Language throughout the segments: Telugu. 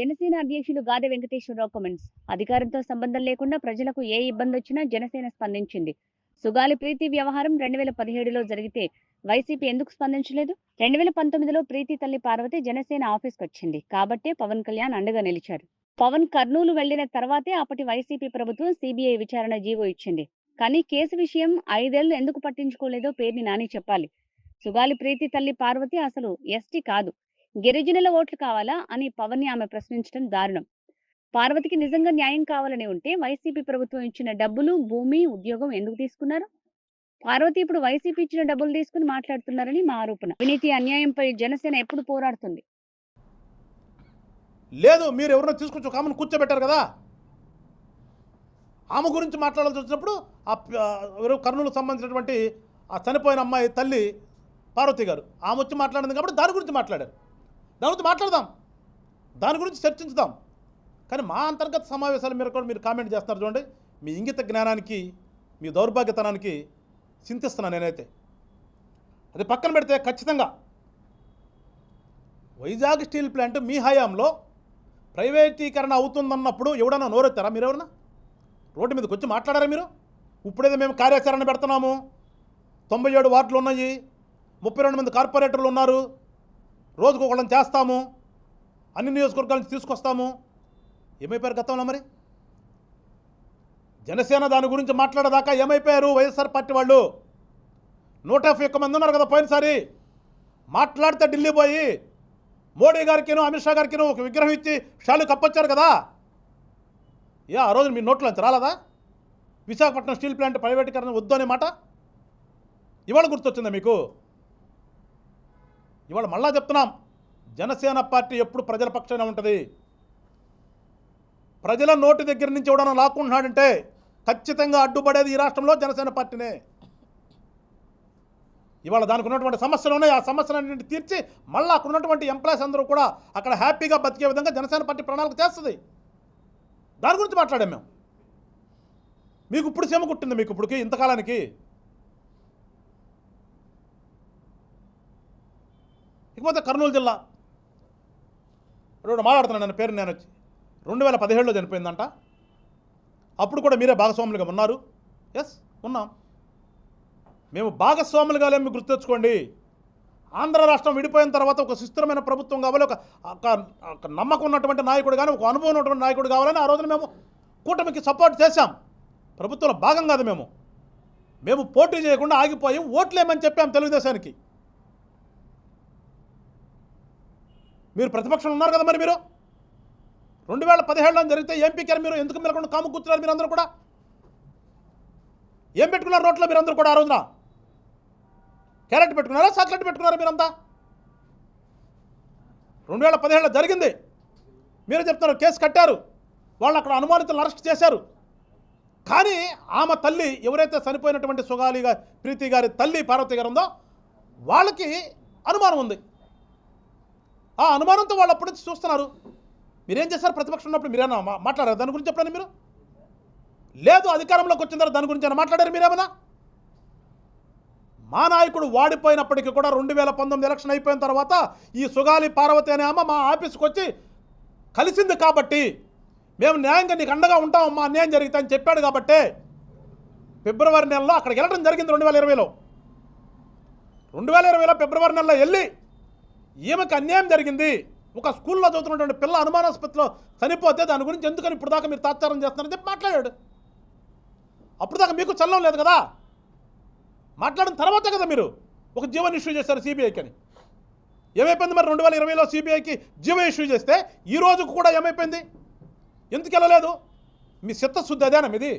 జనసేన అధ్యక్షులు గాదె వెంకటేశ్వరరావు కామెంట్స్. అధికారంతో సంబంధం లేకుండా ప్రజలకు ఏ ఇబ్బందొచ్చినా జనసేన స్పందించింది. సుగాలి ప్రీతి వ్యవహారం 2017లో జరిగితే వైసీపీ ఎందుకు స్పందించలేదు? 2019లో ప్రీతి తల్లి పార్వతి జనసేన ఆఫీస్కొచ్చింది. కాబట్టే పవన్ కళ్యాణ్ అండగా నిలిచారు. పవన్ కర్నూలు వెళ్లిన తర్వాతే అప్పటి వైసీపీ ప్రభుత్వం సిబిఐ విచారణ జీవో ఇచ్చింది. కానీ కేసు విషయం 5 ఏళ్లు ఎందుకు పట్టించుకోలేదో పేర్ని నాని చెప్పాలి. సుగాలి ప్రీతి తల్లి పార్వతి అసలు ఎస్టీ కాదు. గిరిజనుల ఓట్లు కావాలా అని పవన్ ని ఆమె ప్రశ్నించడం దారుణం. పార్వతికి నిజంగా న్యాయం కావాలని ఉంటే వైసీపీ ప్రభుత్వం ఇచ్చిన డబ్బులు, భూమి, ఉద్యోగం ఎందుకు తీసుకున్నారు? పార్వతి ఇప్పుడు వైసీపీ ఇచ్చిన డబ్బులు తీసుకుని మాట్లాడుతున్నారని మా ఆరోపణ. అవినీతి, అన్యాయంపై జనసేన ఎప్పుడు పోరాడుతుంది? లేదు, మీరు ఎవరైనా తీసుకొచ్చి ఒక ఆమెను కూర్చోబెట్టారు కదా, ఆమె గురించి మాట్లాడాల్సి వచ్చినప్పుడు కర్నూలుకు సంబంధించినటువంటి ఆ చనిపోయిన అమ్మాయి తల్లి పార్వతి గారు ఆమె వచ్చి మాట్లాడింది కాబట్టి దాని గురించి మాట్లాడారు. దాని గురించి మాట్లాడదాం, దాని గురించి చర్చించుదాం. కానీ మా అంతర్గత సమావేశాల మీద కూడా మీరు కామెంట్ చేస్తున్నారు చూడండి. మీ ఇంగిత జ్ఞానానికి, మీ దౌర్భాగ్యతనానికి చింతిస్తున్నాను నేనైతే. అది పక్కన పెడితే ఖచ్చితంగా వైజాగ్ స్టీల్ ప్లాంట్ మీ హయాంలో ప్రైవేటీకరణ అవుతుందన్నప్పుడు ఎవడన్నా నోరెత్తారా? మీరు ఎవరన్నా రోడ్డు మీదకి వచ్చి మాట్లాడారా? మీరు ఇప్పుడేదో మేము కార్యాచరణ పెడుతున్నాము, 97 వార్డులు ఉన్నాయి, 32 మంది కార్పొరేటర్లు ఉన్నారు, రోజుకు ఒకళ్ళని చేస్తాము, అన్ని నియోజకవర్గాల నుంచి తీసుకొస్తాము, ఏమైపోయారు గతంలో? మరి జనసేన దాని గురించి మాట్లాడేదాకా ఏమైపోయారు? వైఎస్ఆర్ పార్టీ వాళ్ళు 151 మంది ఉన్నారు కదా పోయినసారి. మాట్లాడితే ఢిల్లీ పోయి మోడీ గారికినో అమిత్ షా గారికినో ఒక విగ్రహం ఇచ్చి షాలు కప్పొచ్చారు కదా. ఆ రోజు మీ నోట్లోంచి రాలేదా విశాఖపట్నం స్టీల్ ప్లాంట్ ప్రైవేటీకరణ వద్దు అనే మాట? ఇవాళ గుర్తొచ్చిందా మీకు? ఇవాళ మళ్ళా చెప్తున్నాం, జనసేన పార్టీ ఎప్పుడు ప్రజల పక్షాన ఉంటుంది. ప్రజల నోటి దగ్గర నుంచి ఎవడన్నా లాక్కుంటున్నాడంటే ఖచ్చితంగా అడ్డుపడేది ఈ రాష్ట్రంలో జనసేన పార్టీనే. ఇవాళ దానికి ఉన్నటువంటి సమస్యలు ఉన్నాయి, ఆ సమస్యలన్నింటినీ తీర్చి మళ్ళీ అక్కడ ఉన్నటువంటి ఎంప్లాయీస్ అందరూ కూడా అక్కడ హ్యాపీగా బతికే విధంగా జనసేన పార్టీ ప్రణాళిక చేస్తుంది. దాని గురించి మాట్లాడాం మేము. మీకు ఇప్పుడు సీమ కుట్టింది, మీకు ఇప్పటికి ఇంతకాలానికి. ఇకపోతే కర్నూలు జిల్లా ఇప్పుడు మాట్లాడుతున్నాను, నన్ను పేరు నేను వచ్చి 2017లో చనిపోయిందంట. అప్పుడు కూడా మీరే భాగస్వాములుగా ఉన్నారు. ఎస్, ఉన్నాం. మేము భాగస్వాములుగా లేమి గుర్తెచ్చుకోండి. ఆంధ్ర రాష్ట్రం విడిపోయిన తర్వాత ఒక సుస్థిరమైన ప్రభుత్వం కావాలి, ఒక నమ్మకం ఉన్నటువంటి నాయకుడు కానీ, ఒక అనుభవం ఉన్నటువంటి నాయకుడు కావాలని ఆ రోజున మేము కూటమికి సపోర్ట్ చేశాం. ప్రభుత్వంలో భాగం కాదు మేము పోటీ చేయకుండా ఆగిపోయి ఓట్లేమని చెప్పాం తెలుగుదేశానికి. మీరు ప్రతిపక్షంలో ఉన్నారు కదా. మరి మీరు 2017లో జరిగితే ఏం పీకారు? మీరు ఎందుకు మెలకుండా కాము కూర్చున్నారు? మీరు అందరూ కూడా ఏం పెట్టుకున్నారు రోడ్లో? మీరు అందరూ కూడా ఆ రోజున క్యారెట్ పెట్టుకున్నారా, చాక్లెట్ పెట్టుకున్నారా? మీరంతా 2017లో జరిగింది. మీరే చెప్తున్నారు కేసు కట్టారు, వాళ్ళు అక్కడ అనుమానితులను అరెస్ట్ చేశారు. కానీ ఆమె తల్లి, ఎవరైతే చనిపోయినటువంటి సుగాలి ప్రీతి గారి తల్లి పార్వతి గారు ఉందో, వాళ్ళకి అనుమానం ఉంది. ఆ అనుమానంతో వాళ్ళు అప్పటి నుంచి చూస్తున్నారు. మీరేం చేశారు? ప్రతిపక్షం ఉన్నప్పుడు మీరేనా మాట్లాడారు దాని గురించి? చెప్పండి. మీరు లేదు, అధికారంలోకి వచ్చిన తర్వాత దాని గురించి అయినా మాట్లాడారు మీరేమన్నా? మా నాయకుడు వాడిపోయినప్పటికీ కూడా 2019 ఎలక్షన్ అయిపోయిన తర్వాత ఈ సుగాలి పార్వతి అనే ఆమె మా ఆఫీస్కి వచ్చి కలిసింది కాబట్టి మేము న్యాయంగా నీకు అండగా ఉంటాం, మా అన్యాయం జరిగితే అని చెప్పాడు కాబట్టి ఫిబ్రవరి నెలలో అక్కడికి వెళ్ళడం జరిగింది. 2020లో ఫిబ్రవరి నెలలో వెళ్ళి ఈమెకు అన్యాయం జరిగింది, ఒక స్కూల్లో చదువుతున్నటువంటి పిల్ల అనుమానాస్పత్రిలో చనిపోతే దాని గురించి ఎందుకని ఇప్పుడు దాకా మీరు తాత్సారం చేస్తున్నారని చెప్పి మాట్లాడాడు. అప్పుడు దాకా మీకు చల్లం లేదు కదా. మాట్లాడిన తర్వాతే కదా మీరు ఒక జీవన్ ఇష్యూ చేశారు సిబిఐకి అని. ఏమైపోయింది మరి? 2020లో సిబిఐకి జీవో ఇష్యూ చేస్తే ఈ రోజుకు కూడా ఏమైపోయింది? ఎందుకు వెళ్ళలేదు? మీ చిత్తశుద్ధి అదేనా మీది?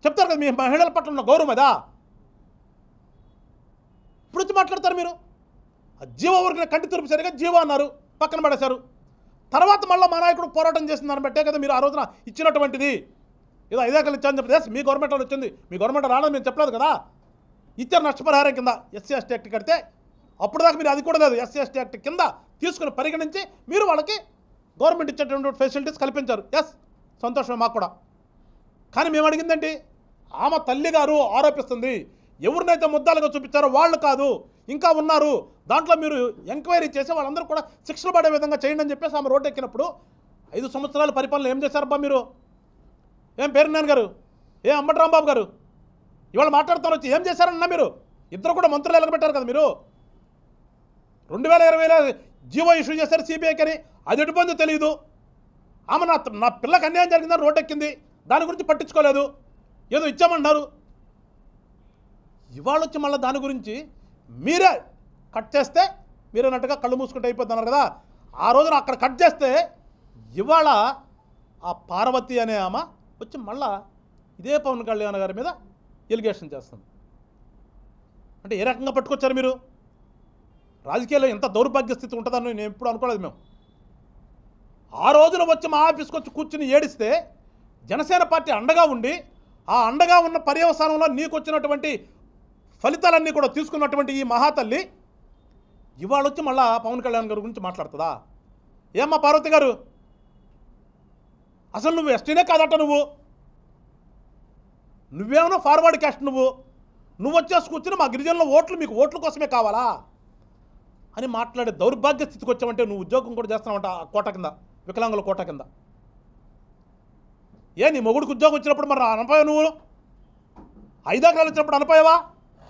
చెప్తారు కదా, మీ మహిళల పట్ల ఉన్న గౌరవం అదా? ఇప్పుడు వచ్చి మాట్లాడతారు మీరు. జీవో ఊరికి కంటి తురుపు సరిగా జీవో అన్నారు, పక్కన పడేశారు. తర్వాత మళ్ళీ మా నాయకుడు పోరాటం చేస్తున్నారని బట్టే కదా మీరు ఆ రోజున ఇచ్చినటువంటిది. ఏదో 5 ఎకరాలు ఇచ్చారని చెప్పి మీ గవర్నమెంట్లో వచ్చింది, మీ గవర్నమెంట్ రావడం మేము చెప్పలేదు కదా. ఇచ్చారు నష్టపరిహారం కింద ఎస్సీ ఎస్టీ యాక్ట్ కడితే. అప్పుడు దాకా మీరు అది కూడా లేదు, ఎస్సీ ఎస్టీ యాక్ట్ కింద తీసుకుని పరిగణించి మీరు వాళ్ళకి గవర్నమెంట్ ఇచ్చేటువంటి ఫెసిలిటీస్ కల్పించారు. ఎస్, సంతోషమే మాకు కూడా. కానీ మేము అడిగిందండి, ఆమె తల్లి గారు ఆరోపిస్తుంది ఎవరినైతే ముద్దాలుగా చూపించారో వాళ్ళు కాదు, ఇంకా ఉన్నారు, దాంట్లో మీరు ఎంక్వైరీ చేసి వాళ్ళందరూ కూడా శిక్షలు పడే విధంగా చేయండి అని చెప్పేసి ఆమె రోడ్డు ఎక్కినప్పుడు 5 సంవత్సరాల పరిపాలన ఏం చేశారబ్బా మీరు? ఏం పేరునాయన్ గారు, ఏం అంబటి రాంబాబు గారు ఇవాళ మాట్లాడుతారు వచ్చి ఏం చేశారన్నా మీరు? ఇద్దరు కూడా మంత్రులు ఎలగబెట్టారు కదా మీరు. 2020లో జీవో ఇష్యూ చేశారు సిబిఐకి అని, అది ఎటుపోయిందో తెలియదు. ఆమె నా పిల్లకి అన్యాయం జరిగిందని రోడ్డు ఎక్కింది, దాని గురించి పట్టించుకోలేదు, ఏదో ఇచ్చామన్నారు. ఇవాళ వచ్చి మళ్ళీ దాని గురించి మీరే కట్ చేస్తే మీరేనట్టుగా కళ్ళు మూసుకుంటే అయిపోతున్నారు కదా. ఆ రోజున అక్కడ కట్ చేస్తే ఇవాళ ఆ పార్వతి అనే ఆమె వచ్చి మళ్ళా ఇదే పవన్ కళ్యాణ్ గారి మీద ఎలిగేషన్ చేస్తుంది. అంటే ఏ రకంగా పట్టుకొచ్చారు మీరు? రాజకీయాల్లో ఎంత దౌర్భాగ్య స్థితి ఉంటుందని నేను ఎప్పుడు అనుకోలేదు. మేము ఆ రోజున వచ్చి మా ఆఫీస్కి వచ్చి కూర్చుని ఏడిస్తే జనసేన పార్టీ అండగా ఉండి, ఆ అండగా ఉన్న పర్యవసానంలో నీకు వచ్చినటువంటి ఫలితాలన్నీ కూడా తీసుకున్నటువంటి ఈ మహాతల్లి ఇవాళ వచ్చి మళ్ళా పవన్ కళ్యాణ్ గారి గురించి మాట్లాడుతుందా? ఏమ్మా పార్వతి గారు, అసలు నువ్వు ఎస్టీనే కాదట, నువ్వేమన్నా ఫార్వర్డ్ క్యాస్ట్, నువ్వు వచ్చేసి కూర్చుని మా గిరిజనుల ఓట్లు మీకు ఓట్ల కోసమే కావాలా అని మాట్లాడే దౌర్భాగ్య స్థితికి వచ్చావంటే నువ్వు ఉద్యోగం కూడా చేస్తున్నావంట ఆ కోట కింద, వికలాంగుల కోట కింద. నీ మొగుడికి ఉద్యోగం వచ్చినప్పుడు మరి అనపోయావు? నువ్వు 5 ఎకరాలు ఇచ్చినప్పుడు అనపోయావా?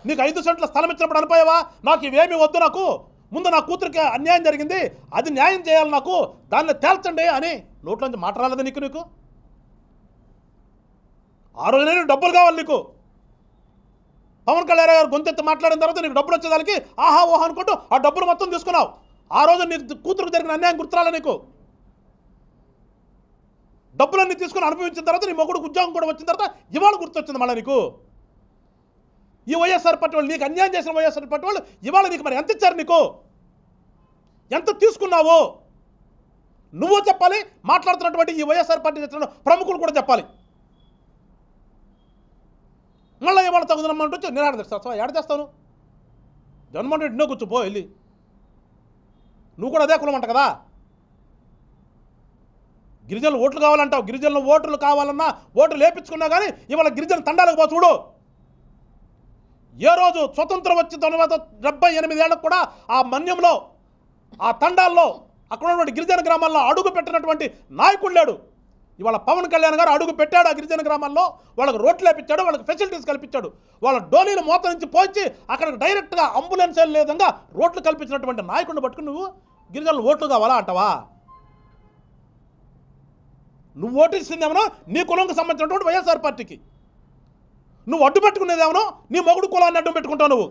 నీకు 5 సెంట్ల స్థలం ఇచ్చినప్పుడు అనపోయావా? నాకు ఇవేమీ వద్దు, నాకు ముందు నా కూతురికి అన్యాయం జరిగింది, అది న్యాయం చేయాలి, నాకు దాన్ని తేల్చండి అని నోట్లోంచి మాట రాలేదు నీకు? ఆ రోజునే నీకు డబ్బులు కావాలి. నీకు పవన్ కళ్యాణ్ గారు గొంతెత్తి మాట్లాడిన తర్వాత నీకు డబ్బులు వచ్చేదానికి ఆహా ఓహా అనుకుంటూ ఆ డబ్బులు మొత్తం తీసుకున్నావు. ఆ రోజు నీకు కూతురుకు జరిగిన అన్యాయం గుర్తురాలే నీకు? డబ్బులన్నీ తీసుకుని అనుభవించిన తర్వాత నీ మొగుడికి ఉద్యోగం కూడా వచ్చిన తర్వాత ఇవాళ గుర్తొచ్చింది మళ్ళీ నీకు? ఈ వైఎస్ఆర్ పార్టీ వాళ్ళు, నీకు అన్యాయం చేసిన వైఎస్ఆర్ పార్టీ వాళ్ళు ఇవాళ నీకు మరి ఎంత ఇచ్చారు? నీకు ఎంత తీసుకున్నావు నువ్వు చెప్పాలి, మాట్లాడుతున్నటువంటి ఈ వైఎస్ఆర్ పార్టీ చేస్తున్న ప్రముఖులు కూడా చెప్పాలి. మళ్ళీ ఇవాళ తగుదనమ్మంటూ వచ్చి నేను ఆడదేస్తాను, ఏడ చేస్తాను? జగన్మోహన్ రెడ్డి కూర్చోపో వెళ్ళి, నువ్వు కూడా అదే కులం అంట కదా. గిరిజనులు ఓట్లు కావాలంటావు, గిరిజనుల ఓట్లు కావాలన్నా ఓట్లు లేపించుకున్నా కానీ ఇవాళ గిరిజన తండాలకు పో చూడు. ఏ రోజు స్వతంత్రం వచ్చిన తర్వాత 78 ఏళ్ళకు కూడా ఆ మన్యంలో, ఆ తండాల్లో, అక్కడ ఉన్నటువంటి గిరిజన గ్రామాల్లో అడుగు పెట్టినటువంటి నాయకుడు లేడు. ఇవాళ పవన్ కళ్యాణ్ గారు అడుగు పెట్టాడు ఆ గిరిజన గ్రామాల్లో, వాళ్ళకి రోడ్లు వేపించాడు, వాళ్ళకి ఫెసిలిటీస్ కల్పించాడు, వాళ్ళ డోలీలు మోత నుంచి పోచి అక్కడ డైరెక్ట్గా అంబులెన్స్ వెళ్ళే విధంగా రోడ్లు కల్పించినటువంటి నాయకుడిని పట్టుకుని నువ్వు గిరిజనులు ఓట్లు కావాలా అంటావా? నువ్వు ఓటు ఇస్తుందేమో నీ కులంకి సంబంధించినటువంటి వైఎస్ఆర్ పార్టీకి, నువ్వు అడ్డు పెట్టుకునేదేమో నీ మొగుడు కులాన్ని అడ్డు పెట్టుకుంటావు.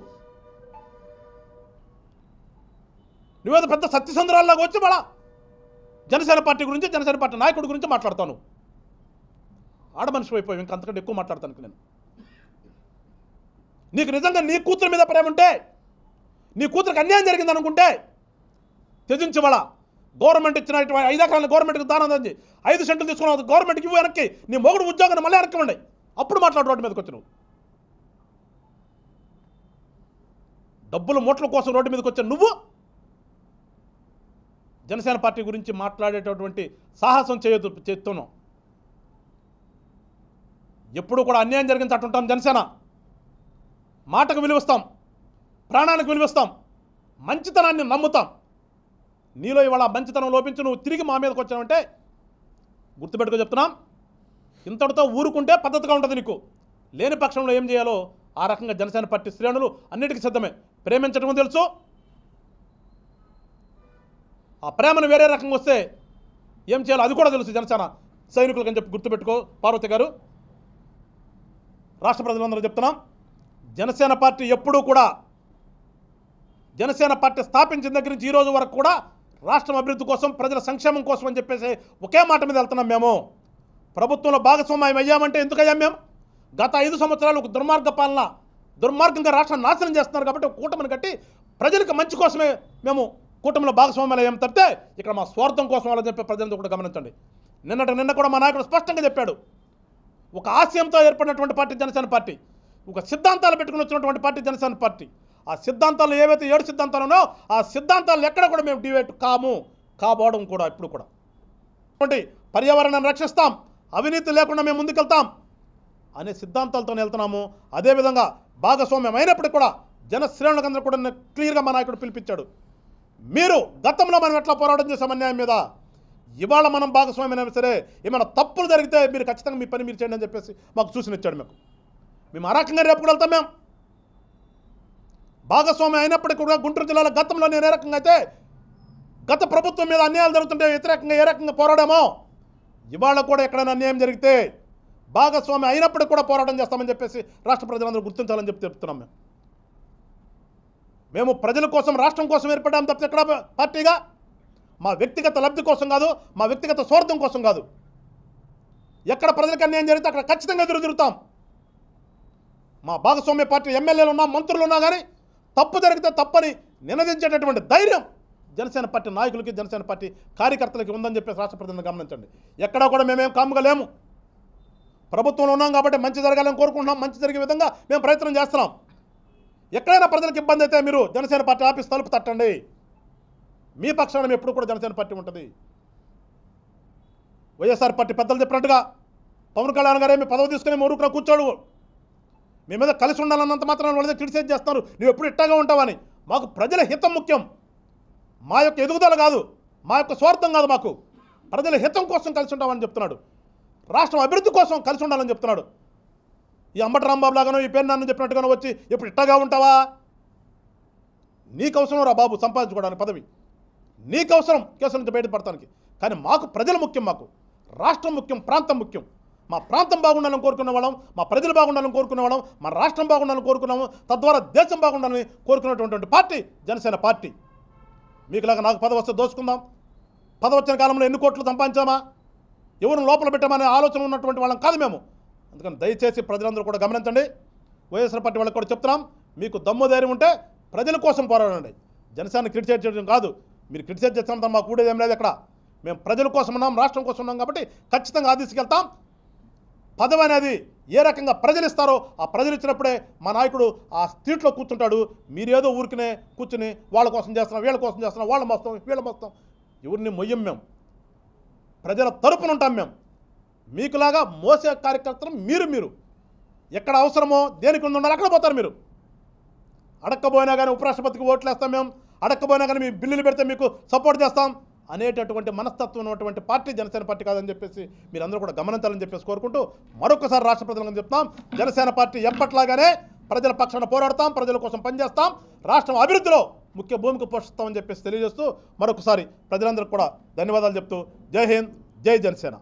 నువ్వేదో పెద్ద సత్యసంద్రాల్లాగా వచ్చి మళ్ళా జనసేన పార్టీ గురించి, జనసేన పార్టీ నాయకుడి గురించి మాట్లాడతాను. ఆడమనిషి అయిపోయి ఇంకంతకంటే ఎక్కువ మాట్లాడతాను నేను. నీకు నిజంగా నీ కూతురు మీద ప్రేమ ఉంటే, నీ కూతురికి అన్యాయం జరిగింది అనుకుంటే త్యజించి వాళ్ళ గవర్నమెంట్ ఇచ్చిన 5 ఎకరాలను గవర్నమెంట్కి దానం అంది, 5 సెంట్లు తీసుకున్నావు గవర్నమెంట్కి ఇవ్వు, వెనక్కి నీ మొగుడు ఉద్యోగాన్ని మళ్ళీ వెనక్కి ఉండే, అప్పుడు మాట్లాడు రోడ్డు మీదకి వచ్చి. నువ్వు డబ్బుల మూటల కోసం రోడ్డు మీదకి వచ్చా నువ్వు జనసేన పార్టీ గురించి మాట్లాడేటటువంటి సాహసం చేస్తున్నావు. ఎప్పుడు కూడా అన్యాయం జరిగిన తట్టుంటాం. జనసేన మాటకు విలువిస్తాం, ప్రాణానికి విలువిస్తాం, మంచితనాన్ని నమ్ముతాం. నీలో ఇవాళ మంచితనం లోపించి నువ్వు తిరిగి మా మీదకి వచ్చావంటే గుర్తుపెట్టుకో చెప్తున్నాం, ఇంతటితో ఊరుకుంటే పద్ధతిగా ఉంటుంది. నీకు లేని పక్షంలో ఏం చేయాలో ఆ రకంగా జనసేన పార్టీ శ్రేణులు అన్నిటికీ సిద్ధమే. ప్రేమించడం తెలుసు, ఆ ప్రేమను వేరే రకంగా వస్తే ఏం చేయాలో అది కూడా తెలుసు జనసేన సైనికులకు అని చెప్పి గుర్తుపెట్టుకో పార్వతి గారు. రాష్ట్ర ప్రజలందరూ చెప్తున్నాం, జనసేన పార్టీ ఎప్పుడూ కూడా, జనసేన పార్టీ స్థాపించిన దగ్గర నుంచి ఈ రోజు వరకు కూడా రాష్ట్రం అభివృద్ధి కోసం, ప్రజల సంక్షేమం కోసం అని చెప్పేసి ఒకే మాట మీద వెళ్తున్నాం. మేము ప్రభుత్వంలో భాగస్వామ్యం అయ్యామంటే ఎందుకు అయ్యాం? మేము గత 5 సంవత్సరాలు ఒక దుర్మార్గ పాలన, దుర్మార్గంగా రాష్ట్రాన్ని నాశనం చేస్తున్నారు కాబట్టి ఒక కూటమిని కట్టి ప్రజలకు మంచి కోసమే మేము కూటమిలో భాగస్వామ్యాలు అయ్యాం తప్పితే ఇక్కడ మా స్వార్థం కోసం వాళ్ళని చెప్పి ప్రజలంతా కూడా గమనించండి. నిన్న కూడా మా నాయకుడు స్పష్టంగా చెప్పాడు, ఒక ఆశయంతో ఏర్పడినటువంటి పార్టీ జనసేన పార్టీ, ఒక సిద్ధాంతాలు పెట్టుకుని వచ్చినటువంటి పార్టీ జనసేన పార్టీ. ఆ సిద్ధాంతాలు ఏవైతే 7 సిద్ధాంతాలు ఉన్నాయో ఆ సిద్ధాంతాలు ఎక్కడ కూడా మేము డివేట్ కాబోవడం కూడా ఇప్పుడు కూడా పర్యావరణాన్ని రక్షిస్తాం, అవినీతి లేకుండా మేము ముందుకెళ్తాం అనే సిద్ధాంతాలతో వెళ్తున్నాము. అదేవిధంగా భాగస్వామ్యం అయినప్పటికీ కూడా జన శ్రేణులందరూ కూడా క్లియర్గా మా నాయకుడు పిలిపించాడు. మీరు గతంలో మనం ఎట్లా పోరాటం చేసాం అన్యాయం మీద, ఇవాళ మనం భాగస్వామ్యం అయినా సరే ఏమైనా తప్పులు జరిగితే మీరు ఖచ్చితంగా మీ పని మీరు చేయండి అని చెప్పేసి మాకు సూచన మాకు. మేము ఆ రకంగా రేపు కూడా వెళ్తాం. మేము భాగస్వామ్యం అయినప్పటికీ కూడా గుంటూరు జిల్లాలో గతంలో నేను ఏ రకంగా అయితే గత ప్రభుత్వం మీద అన్యాయాలు జరుగుతుంటే వ్యతిరేకంగా ఏ రకంగా పోరాడామో, ఇవాళ కూడా ఎక్కడైనా అన్యాయం జరిగితే భాగస్వామ్యం అయినప్పటికీ కూడా పోరాటం చేస్తామని చెప్పేసి రాష్ట్ర ప్రజలందరూ గుర్తించాలని చెప్తున్నాం. మేము ప్రజల కోసం రాష్ట్రం కోసం ఏర్పడ్డాం తప్పితే ఎక్కడ పార్టీగా మా వ్యక్తిగత లబ్ధి కోసం కాదు, మా వ్యక్తిగత స్వార్థం కోసం కాదు. ఎక్కడ ప్రజలకు అన్యాయం జరిగితే అక్కడ ఖచ్చితంగా తిరుగుతాం. మా భాగస్వామ్య పార్టీ ఎమ్మెల్యేలు ఉన్నా మంత్రులు ఉన్నా కానీ తప్పు జరిగితే తప్పని నినదించేటటువంటి ధైర్యం జనసేన పార్టీ నాయకులకి జనసేన పార్టీ కార్యకర్తలకి ఉందని చెప్పేసి రాష్ట్ర ప్రజలను గమనించండి. ఎక్కడా కూడా మేమేం కాముగా లేము. ప్రభుత్వంలో ఉన్నాం కాబట్టి మంచి జరగాలని కోరుకుంటున్నాం. మంచి జరిగే విధంగా మేము ప్రయత్నం చేస్తున్నాం. ఎక్కడైనా ప్రజలకు ఇబ్బంది అయితే మీరు జనసేన పార్టీ ఆఫీస్ తలుపు తట్టండి. మీ పక్షాన ఎప్పుడు కూడా జనసేన పార్టీ ఉంటుంది. వైఎస్ఆర్ పార్టీ పెద్దలు చెప్పినట్టుగా పవన్ కళ్యాణ్ గారు ఏమి పదవి తీసుకుని ఊరుకున కూర్చోడు. మీ మీద కలిసి ఉండాలన్నంత మాత్రం వాళ్ళ క్రిటిసైజ్ చేస్తున్నారు, నువ్వు ఎప్పుడు ఇట్టాగా ఉంటావని. మాకు ప్రజల హితం ముఖ్యం, మా యొక్క ఎదుగుదల కాదు, మా యొక్క స్వార్థం కాదు. మాకు ప్రజల హితం కోసం కలిసి ఉంటామని చెప్తున్నాడు. రాష్ట్రం అభివృద్ధి కోసం కలిసి ఉండాలని చెప్తున్నాడు. ఈ అంబటి రాంబాబు లాగానో ఈ పేరు నన్ను చెప్పినట్టుగానో వచ్చి ఎప్పుడు ఇట్టగా ఉంటావా? నీకు అవసరం రా బాబు సంపాదించుకోవడానికి పదవి, నీకు అవసరం కేసుల నుంచి బయటపడటానికి. కానీ మాకు ప్రజలు ముఖ్యం, మాకు రాష్ట్రం ముఖ్యం, ప్రాంతం ముఖ్యం. మా ప్రాంతం బాగుండాలని కోరుకునే వాళ్ళం, మా ప్రజలు బాగుండాలని కోరుకునే వాళ్ళం, మా రాష్ట్రం బాగుండాలని కోరుకున్నాము, తద్వారా దేశం బాగుండాలని కోరుకునేటువంటి పార్టీ జనసేన పార్టీ. మీకులాగా నాకు పదవి వస్తే దోచుకుందాం, పదవి వచ్చిన కాలంలో ఎన్ని కోట్లు సంపాదించామా, ఎవరిని లోపల పెట్టామనే ఆలోచన ఉన్నటువంటి వాళ్ళం కాదు మేము. అందుకని దయచేసి ప్రజలందరూ కూడా గమనించండి. వైఎస్ఆర్ పార్టీ వాళ్ళకి కూడా చెప్తున్నాం, మీకు దమ్ము ధైర్యం ఉంటే ప్రజల కోసం పోరాడండి. జనసేన క్రిటిసైజ్ చేయడం కాదు. మీరు క్రిటిసైజ్ చేస్తాం మాకు కూడేది ఏం లేదు. ఎక్కడ మేము ప్రజల కోసం ఉన్నాం, రాష్ట్రం కోసం ఉన్నాం కాబట్టి ఖచ్చితంగా ఆ తీసుకెళ్తాం. పదవి అనేది ఏ రకంగా ప్రజలు ఇస్తారో ఆ ప్రజలు ఇచ్చినప్పుడే మా నాయకుడు ఆ సీట్లో కూర్చుంటాడు. మీరేదో ఊరికినే కూర్చుని వాళ్ళ కోసం చేస్తున్నాం, వీళ్ళ కోసం చేస్తున్నాం, వాళ్ళ మొత్తం వీళ్ళ మొత్తం ఎవరిని మొయ్యం. మేము ప్రజల తరపున ఉంటాం. మేము మీకులాగా మోసే కార్యకర్తలు మీరు ఎక్కడ అవసరమో దేనికి ఉండాలి అక్కడ పోతారు. మీరు అడక్కపోయినా కానీ ఉపరాష్ట్రపతికి ఓట్లు వేస్తాం, మేము అడక్కపోయినా కానీ మీ బిల్లులు పెడితే మీకు సపోర్ట్ చేస్తాం అనేటటువంటి మనస్తత్వం ఉన్నటువంటి పార్టీ జనసేన పార్టీ కాదని చెప్పేసి మీరందరూ కూడా గమనించాలని చెప్పేసి కోరుకుంటూ మరొకసారి రాష్ట్ర ప్రజలకు చెప్తాం, జనసేన పార్టీ ఎప్పట్లాగానే ప్రజల పక్షాన పోరాడతాం, ప్రజల కోసం పనిచేస్తాం, రాష్ట్రం అభివృద్ధిలో ముఖ్య భూమిక పోషిస్తామని చెప్పేసి తెలియజేస్తూ మరొకసారి ప్రజలందరికీ కూడా ధన్యవాదాలు చెప్తూ జై హింద్, జై జనసేన.